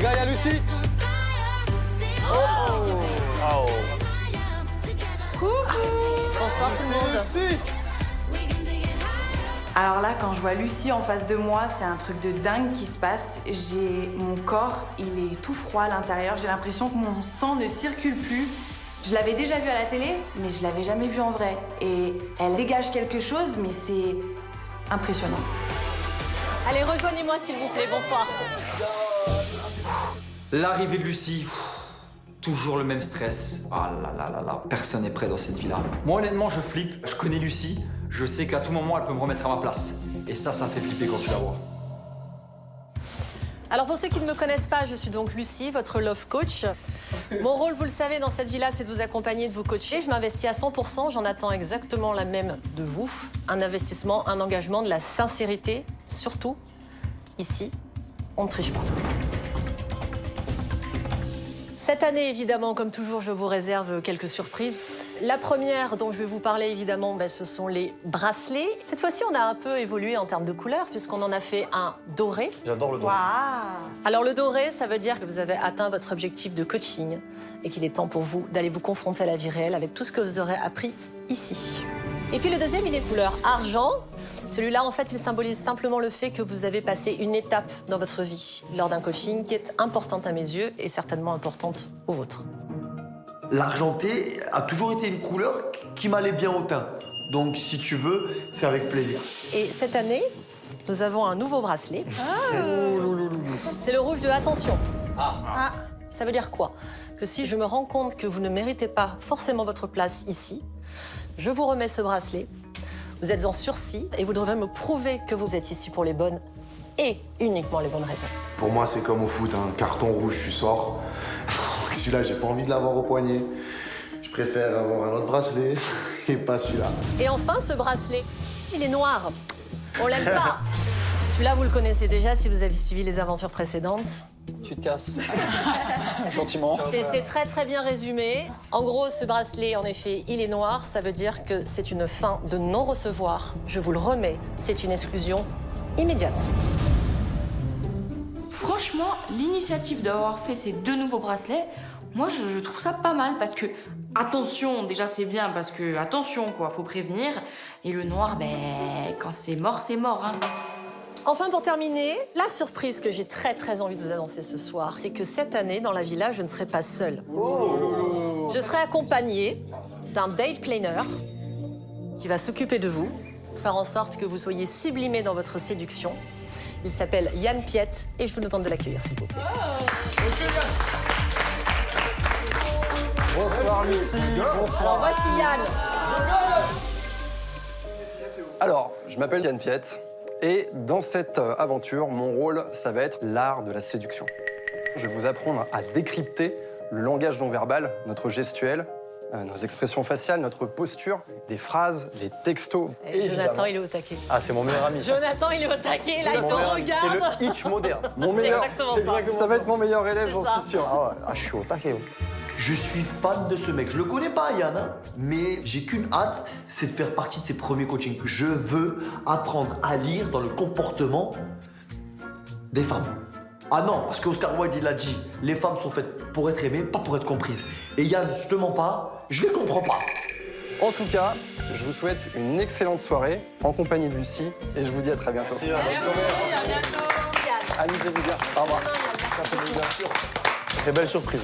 gars, il y a Lucie. Oh. Coucou. Bonsoir tout le monde. Lucie. Alors là, quand je vois Lucie en face de moi, c'est un truc de dingue qui se passe. Mon corps, il est tout froid à l'intérieur. J'ai l'impression que mon sang ne circule plus. Je l'avais déjà vue à la télé, mais je l'avais jamais vue en vrai. Et elle dégage quelque chose, mais c'est impressionnant. Allez, rejoignez-moi s'il vous plaît. Bonsoir. L'arrivée de Lucie, toujours le même stress. Ah là là là là, personne n'est prêt dans cette vie-là. Moi honnêtement, je flippe. Je connais Lucie. Je sais qu'à tout moment, elle peut me remettre à ma place. Et ça me fait flipper quand tu la vois. Alors pour ceux qui ne me connaissent pas, je suis donc Lucie, votre love coach. Mon rôle, vous le savez, dans cette vie-là, c'est de vous accompagner, de vous coacher. Je m'investis à 100%, j'en attends exactement la même de vous. Un investissement, un engagement, de la sincérité, surtout, ici, on ne triche pas. Cette année, évidemment, comme toujours, je vous réserve quelques surprises. La première dont je vais vous parler, évidemment, ce sont les bracelets. Cette fois-ci, on a un peu évolué en termes de couleurs, puisqu'on en a fait un doré. J'adore le doré. Waouh! Alors, le doré, ça veut dire que vous avez atteint votre objectif de coaching et qu'il est temps pour vous d'aller vous confronter à la vie réelle avec tout ce que vous aurez appris ici. Et puis le deuxième, il est couleur argent. Celui-là, en fait, il symbolise simplement le fait que vous avez passé une étape dans votre vie lors d'un coaching qui est importante à mes yeux et certainement importante aux vôtres. L'argenté a toujours été une couleur qui m'allait bien au teint. Donc, si tu veux, c'est avec plaisir. Et cette année, nous avons un nouveau bracelet. C'est le rouge de attention. Ça veut dire quoi? Que si je me rends compte que vous ne méritez pas forcément votre place ici, je vous remets ce bracelet. Vous êtes en sursis et vous devrez me prouver que vous êtes ici pour les bonnes et uniquement les bonnes raisons. Pour moi, c'est comme au foot, un carton rouge, tu sors. Celui-là, j'ai pas envie de l'avoir au poignet. Je préfère avoir un autre bracelet et pas celui-là. Et enfin, ce bracelet, il est noir. On l'aime pas. Celui-là, vous le connaissez déjà si vous avez suivi les aventures précédentes. Tu te casses. Gentiment. C'est très très bien résumé. En gros, ce bracelet, en effet, il est noir. Ça veut dire que c'est une fin de non-recevoir. Je vous le remets. C'est une exclusion immédiate. Franchement, l'initiative d'avoir fait ces deux nouveaux bracelets, moi je trouve ça pas mal parce que, attention, déjà c'est bien parce que, attention quoi, faut prévenir. Et le noir, quand c'est mort, hein. Enfin, pour terminer, la surprise que j'ai très très envie de vous annoncer ce soir, c'est que cette année, dans la villa, je ne serai pas seule. Je serai accompagnée d'un date planner qui va s'occuper de vous, faire en sorte que vous soyez sublimés dans votre séduction. Il s'appelle Yann Piette et je vous demande de l'accueillir, s'il vous plaît. Bonsoir Lucie. Alors voici Yann. Alors, je m'appelle Yann Piette et dans cette aventure, mon rôle, ça va être l'art de la séduction. Je vais vous apprendre à décrypter le langage non verbal, notre gestuel, nos expressions faciales, notre posture, des phrases, les textos. Et Jonathan, il est au taquet. Ah, c'est mon meilleur ami. Jonathan, il est au taquet, là, il te regarde. C'est le hitch moderne. Mon C'est meilleur, exactement ça va être mon meilleur élève, C'est j'en ça. suis sûr. Ah ouais, je suis au taquet. Je suis fan de ce mec. Je le connais pas, Yann, hein, mais j'ai qu'une hâte, c'est de faire partie de ses premiers coachings. Je veux apprendre à lire dans le comportement des femmes. Ah non, parce qu'Oscar Wilde, il a dit, les femmes sont faites pour être aimées, pas pour être comprises. Et Yann, je te mens pas, je les comprends pas. En tout cas, je vous souhaite une excellente soirée en compagnie de Lucie et je vous dis à très bientôt. Merci, Yann. Amusez-vous bien. Au revoir. Très belle surprise.